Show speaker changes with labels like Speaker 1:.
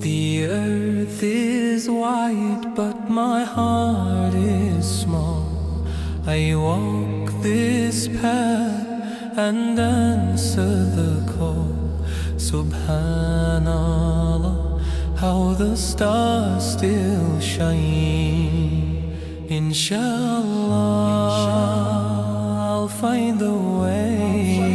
Speaker 1: The earth is wide, but my heart is small. I walk this path and answer the call. Subhanallah, how the stars still shine. Inshallah, I'll find the way.